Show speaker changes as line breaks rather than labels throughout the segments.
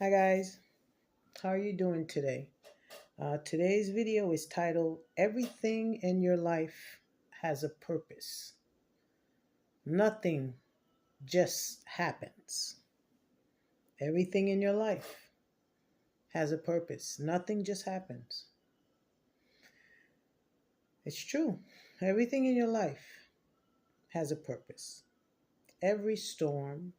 Hi guys, how are you doing today? Today's video is titled Everything in Your Life Has a Purpose. Nothing just happens. Everything in your life has a purpose. Nothing just happens. It's true. Everything in your life has a purpose. Every storm,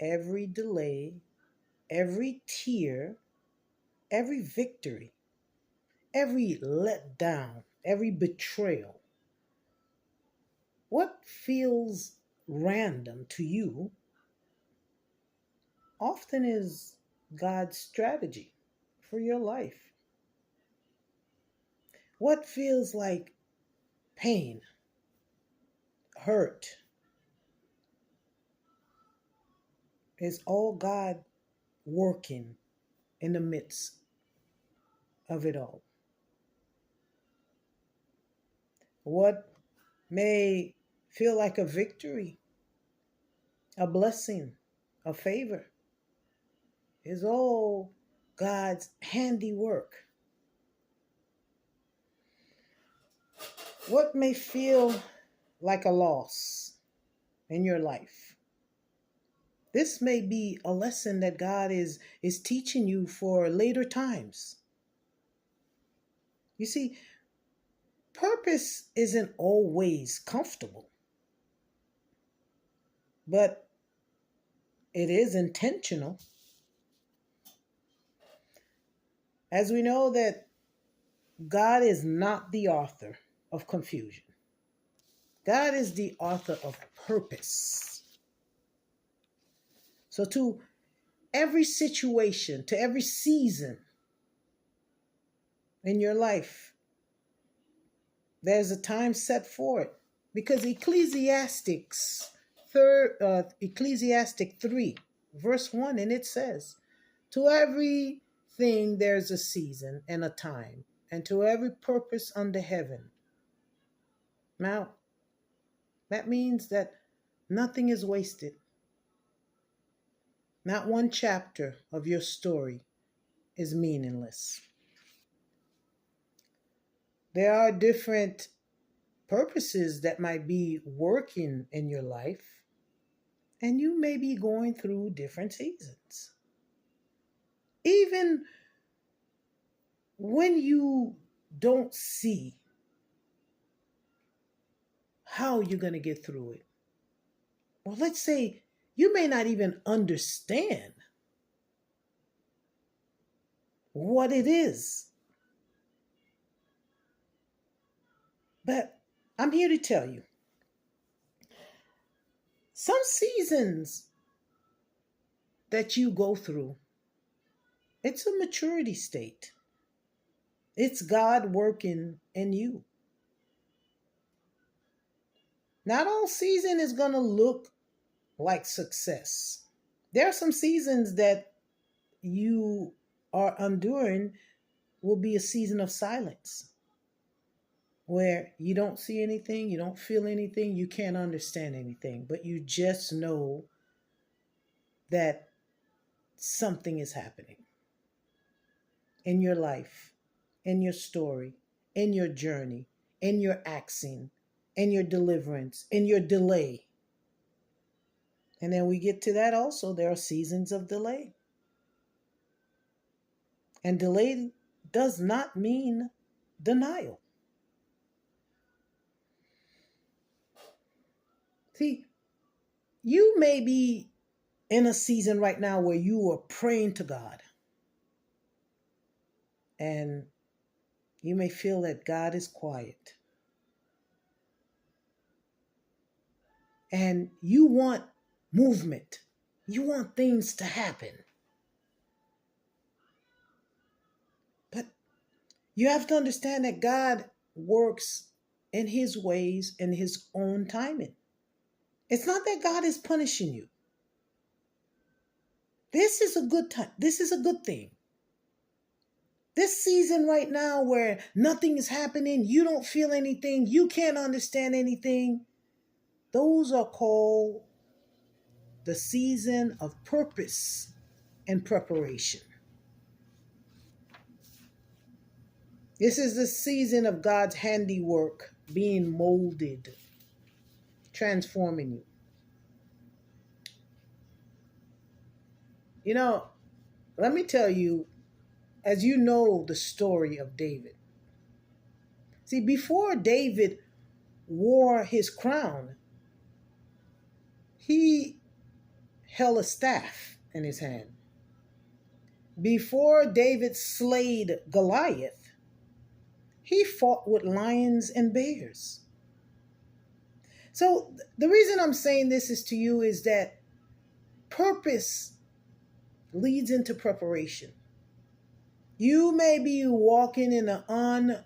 every delay, every tear, every victory, every letdown, every betrayal. What feels random to you often is God's strategy for your life. What feels like pain, hurt, is all God working in the midst of it all. What may feel like a victory, a blessing, a favor, is all God's handiwork. What may feel like a loss in your life, this may be a lesson that God is teaching you for later times. You see, purpose isn't always comfortable, but it is intentional. As we know that God is not the author of confusion. God is the author of purpose. So to every situation, to every season in your life, there's a time set for it. Because Ecclesiastic 3, verse 1, and it says, to everything there's a season and a time, and to every purpose under heaven. Now, that means that nothing is wasted. Not one chapter of your story is meaningless. There are different purposes that might be working in your life, and you may be going through different seasons. Even when you don't see how you're going to get through it, or let's say you may not even understand what it is, but I'm here to tell you, some seasons that you go through, it's a maturity state. It's God working in you. Not all season is going to look like success. There are some seasons that you are enduring will be a season of silence where you don't see anything, you don't feel anything, you can't understand anything, but you just know that something is happening in your life, in your story, in your journey, in your acting, in your deliverance, in your delay. And then we get to that also, there are seasons of delay. And delay does not mean denial. See, you may be in a season right now where you are praying to God, and you may feel that God is quiet. And you want movement. You want things to happen. But you have to understand that God works in his ways, in his own timing. It's not that God is punishing you. This is a good time. This is a good thing. This season right now where nothing is happening, you don't feel anything, you can't understand anything, those are called the season of purpose. and preparation. This is the season of God's handiwork being molded, transforming you. You know, let me tell you, as you know the story of David. See, before David wore his crown, he held a staff in his hand. Before David slayed Goliath, he fought with lions and bears. So the reason I'm saying this is to you is that purpose leads into preparation. You may be walking in an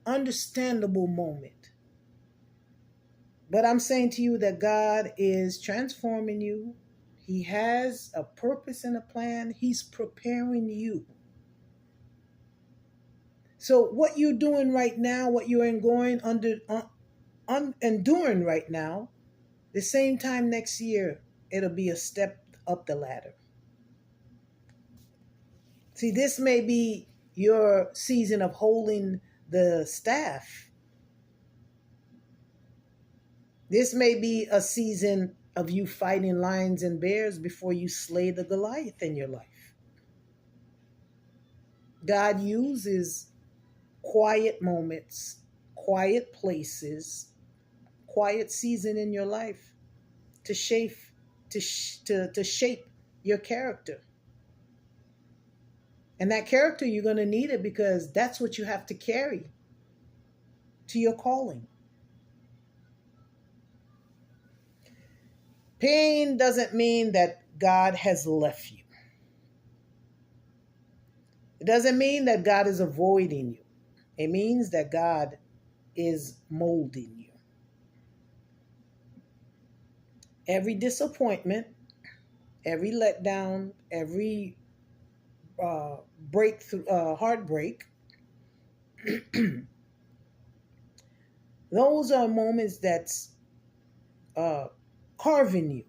ununderstandable moment, but I'm saying to you that God is transforming you. He has a purpose and a plan. He's preparing you. So what you're doing right now, what you're enduring right now, the same time next year, it'll be a step up the ladder. See, this may be your season of holding the staff. This may be a season of you fighting lions and bears before you slay the Goliath in your life. God uses quiet moments, quiet places, quiet season in your life to shape your character. And that character, you're going to need it because that's what you have to carry to your calling. Pain doesn't mean that God has left you. It doesn't mean that God is avoiding you. It means that God is molding you. Every disappointment, every letdown, every heartbreak, those are moments that's carving you,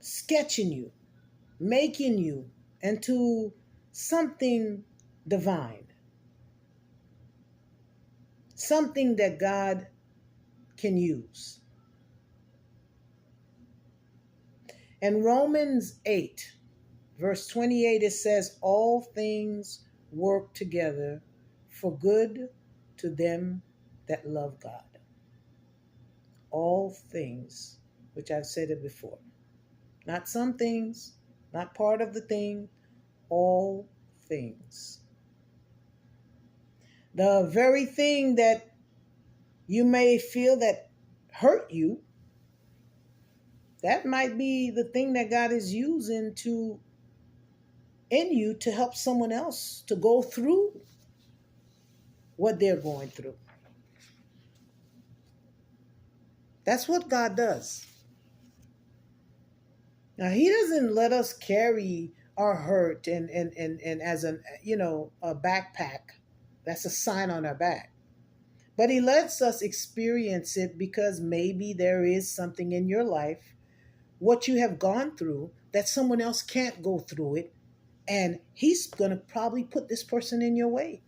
sketching you, making you into something divine, something that God can use. In Romans 8, verse 28, it says, all things work together for good to them that love God. All things, which I've said it before. Not some things, not part of the thing, all things. The very thing that you may feel that hurt you, that might be the thing that God is using in you to help someone else to go through what they're going through. That's what God does. Now, he doesn't let us carry our hurt and as a backpack. That's a sign on our back. But he lets us experience it because maybe there is something in your life, what you have gone through, that someone else can't go through it. And he's going to probably put this person in your way.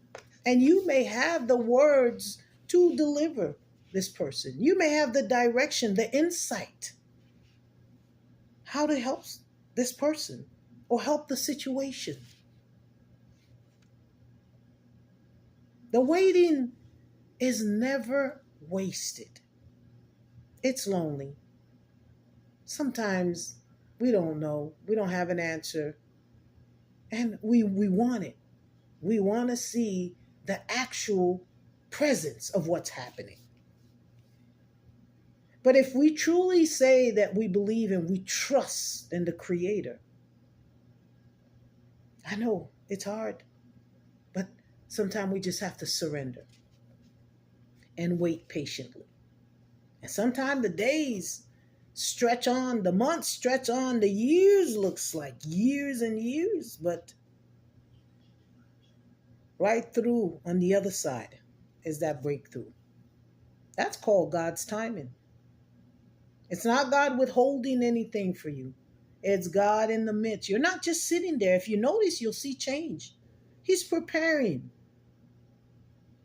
And you may have the words to deliver this person. You may have the direction, the insight, how to help this person or help the situation. The waiting is never wasted. It's lonely. Sometimes we don't know. We don't have an answer. And we want it. We want to see the actual presence of what's happening. But if we truly say that we believe and we trust in the Creator, I know it's hard, but sometimes we just have to surrender and wait patiently. And sometimes the days stretch on, the months stretch on, the years looks like years and years, but right through on the other side is that breakthrough. That's called God's timing. It's not God withholding anything for you. It's God in the midst. You're not just sitting there. If you notice, you'll see change. He's preparing.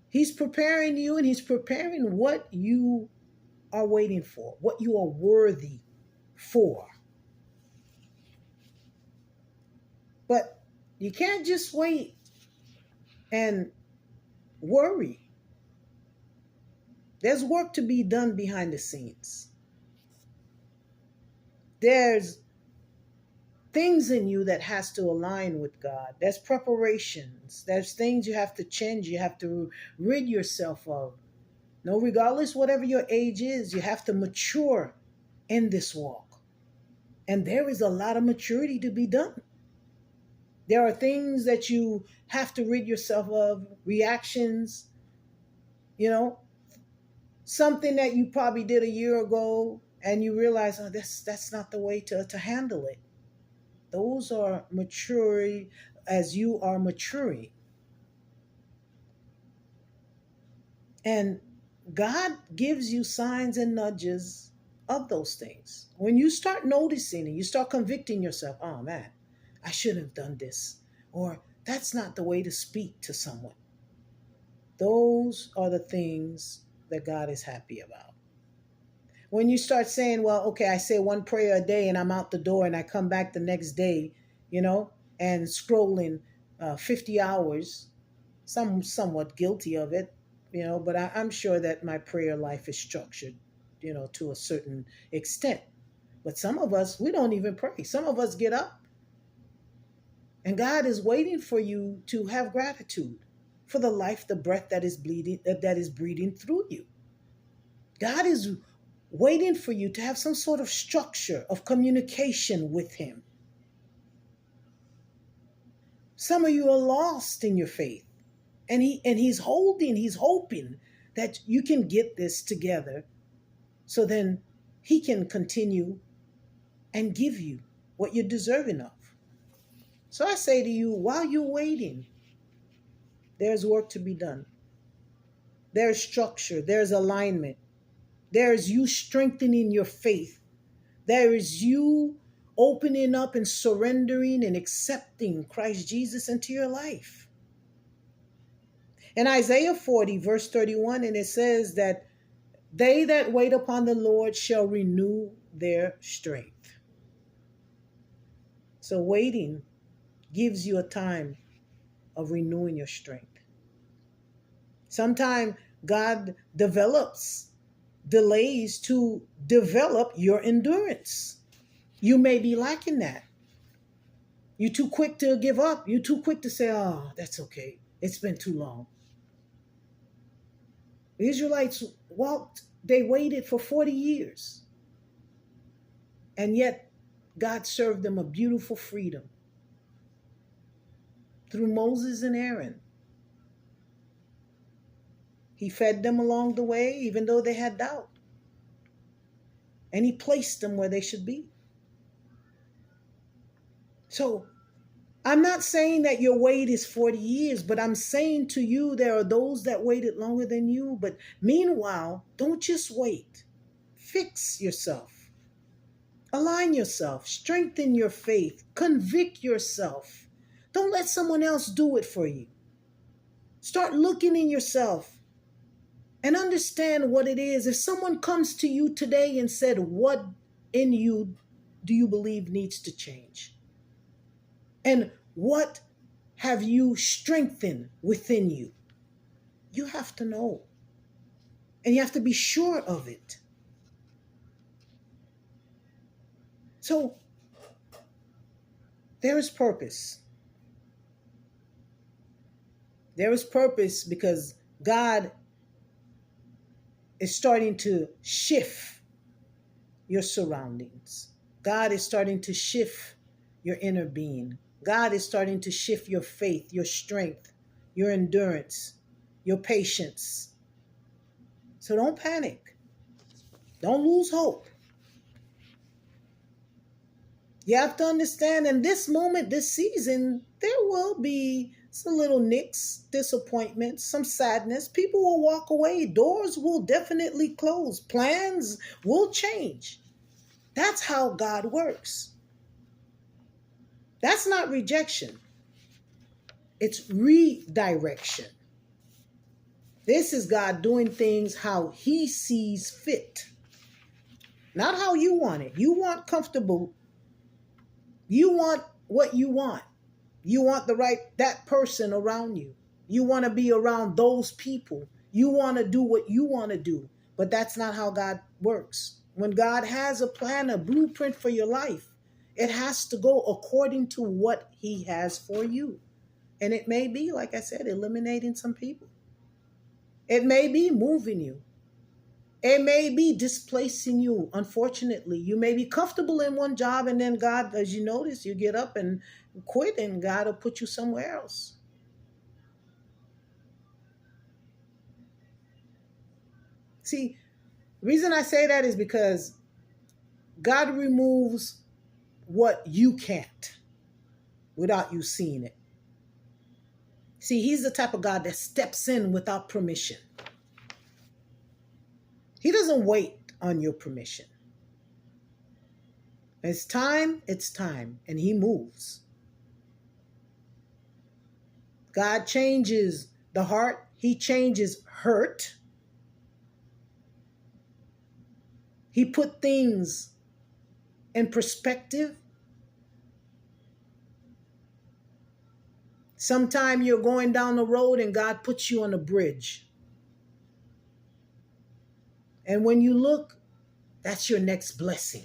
He's preparing you, and he's preparing what you are waiting for, what you are worthy for. But you can't just wait and worry. There's work to be done behind the scenes. There's things in you that has to align with God. There's preparations. There's things you have to change. You have to rid yourself of. No, regardless whatever your age is, you have to mature in this walk. And there is a lot of maturity to be done. There are things that you have to rid yourself of, reactions, something that you probably did a year ago and you realize, oh, that's not the way to handle it. Those are maturing as you are maturing. And God gives you signs and nudges of those things. When you start noticing and you start convicting yourself, oh man, I shouldn't have done this, or that's not the way to speak to someone. Those are the things that God is happy about. When you start saying, well, okay, I say one prayer a day and I'm out the door and I come back the next day, and scrolling 50 hours, somewhat guilty of it, but I'm sure that my prayer life is structured, to a certain extent. But some of us, we don't even pray. Some of us get up and God is waiting for you to have gratitude for the life, the breath that is breathing through you. God is waiting for you to have some sort of structure of communication with him. Some of you are lost in your faith, and he's hoping that you can get this together so then he can continue and give you what you're deserving of. So I say to you, while you're waiting, there's work to be done. There's structure, there's alignment. There's you strengthening your faith. There is you opening up and surrendering and accepting Christ Jesus into your life. In Isaiah 40, verse 31, and it says that they that wait upon the Lord shall renew their strength. So waiting gives you a time of renewing your strength. Sometimes God delays to develop your endurance. You may be lacking that. You're too quick to give up. You're too quick to say, oh, that's okay. It's been too long. The Israelites they waited for 40 years. And yet God served them a beautiful freedom through Moses and Aaron. He fed them along the way, even though they had doubt. And he placed them where they should be. So I'm not saying that your wait is 40 years, but I'm saying to you, there are those that waited longer than you. But meanwhile, don't just wait. Fix yourself. Align yourself. Strengthen your faith. Convict yourself. Don't let someone else do it for you. Start looking in yourself and understand what it is. If someone comes to you today and said, what in you do you believe needs to change? And what have you strengthened within you? You have to know. And you have to be sure of it. So, there is purpose. There is purpose because God is starting to shift your surroundings. God is starting to shift your inner being. God is starting to shift your faith, your strength, your endurance, your patience. So don't panic. Don't lose hope. You have to understand in this moment, this season, there will be some little nicks, disappointments, some sadness. People will walk away. Doors will definitely close. Plans will change. That's how God works. That's not rejection. It's redirection. This is God doing things how he sees fit. Not how you want it. You want comfortable. You want what you want. You want that person around you. You want to be around those people. You want to do what you want to do. But that's not how God works. When God has a plan, a blueprint for your life, it has to go according to what he has for you. And it may be, like I said, eliminating some people. It may be moving you. It may be displacing you. Unfortunately, you may be comfortable in one job, and then God, as you notice, you get up and quit, and God will put you somewhere else. See, the reason I say that is because God removes what you can't without you seeing it. See, he's the type of God that steps in without permission. He doesn't wait on your permission. It's time, and he moves. God changes the heart. He changes hurt. He put things in perspective. Sometime you're going down the road and God puts you on a bridge. And when you look, that's your next blessing.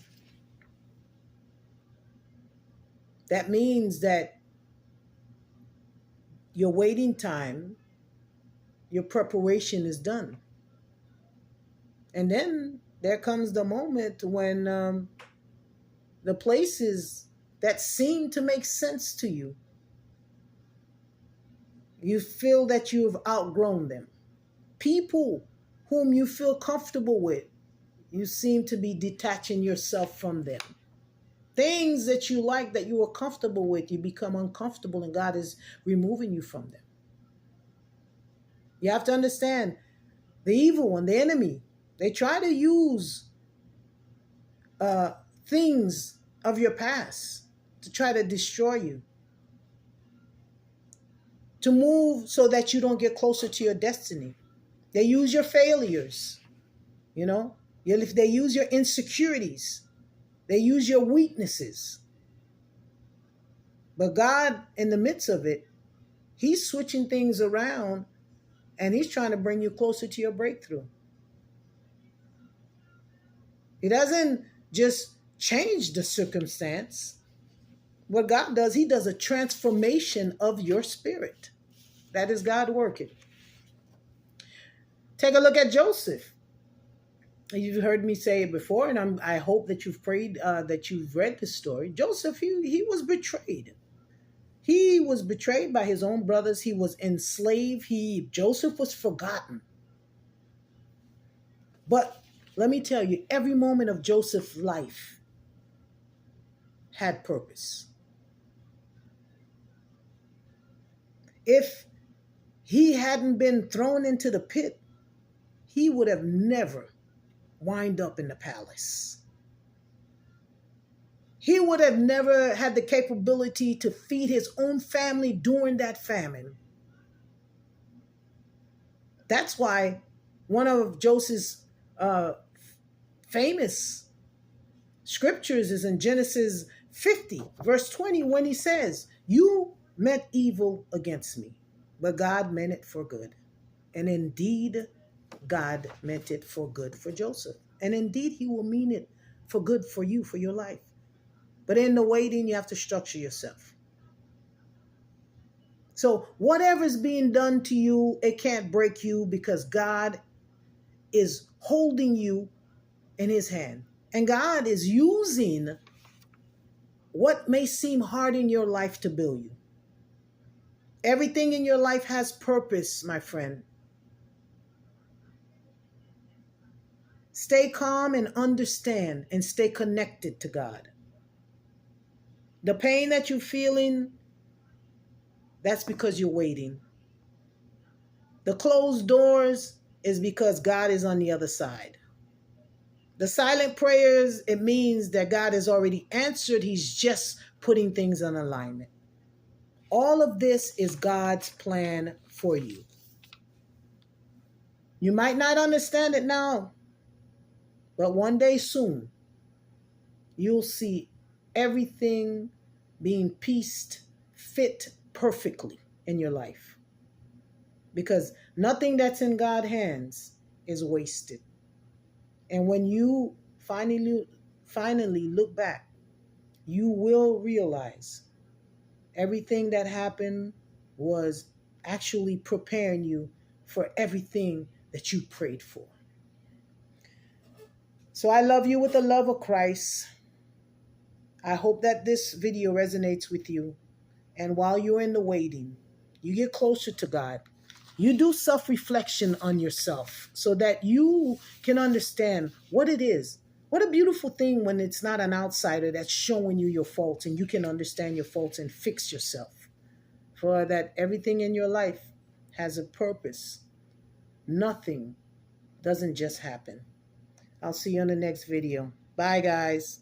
That means that your waiting time, your preparation is done. And then there comes the moment when the places that seem to make sense to you, you feel that you've outgrown them. People whom you feel comfortable with, you seem to be detaching yourself from them. Things that you like, that you were comfortable with, you become uncomfortable, and God is removing you from them. You have to understand, the evil one, the enemy, they try to use things of your past to try to destroy you, to move so that you don't get closer to your destiny. They use your failures, they use your insecurities. They use your weaknesses. But God, in the midst of it, he's switching things around, and he's trying to bring you closer to your breakthrough. He doesn't just change the circumstance. What God does, he does a transformation of your spirit. That is God working. Take a look at Joseph. You've heard me say it before, and I hope that you've prayed, that you've read the story. Joseph, he was betrayed. He was betrayed by his own brothers. He was enslaved. Joseph was forgotten. But let me tell you, every moment of Joseph's life had purpose. If he hadn't been thrown into the pit, he would have never wind up in the palace. He would have never had the capability to feed his own family during that famine. That's why one of Joseph's famous scriptures is in Genesis 50, verse 20, when he says, "You meant evil against me, but God meant it for good." And indeed, God meant it for good for Joseph. And indeed, he will mean it for good for you, for your life. But in the waiting, you have to structure yourself. So whatever's being done to you, it can't break you, because God is holding you in his hand. And God is using what may seem hard in your life to build you. Everything in your life has purpose, my friend. Stay calm and understand, and stay connected to God. The pain that you're feeling, that's because you're waiting. The closed doors is because God is on the other side. The silent prayers, it means that God has already answered. He's just putting things in alignment. All of this is God's plan for you. You might not understand it now, but one day soon, you'll see everything being pieced, fit perfectly in your life. Because nothing that's in God's hands is wasted. And when you finally look back, you will realize everything that happened was actually preparing you for everything that you prayed for. So I love you with the love of Christ. I hope that this video resonates with you. And while you're in the waiting, you get closer to God. You do self-reflection on yourself so that you can understand what it is. What a beautiful thing when it's not an outsider that's showing you your faults and you can understand your faults and fix yourself. For that everything in your life has a purpose. Nothing doesn't just happen. I'll see you on the next video. Bye, guys.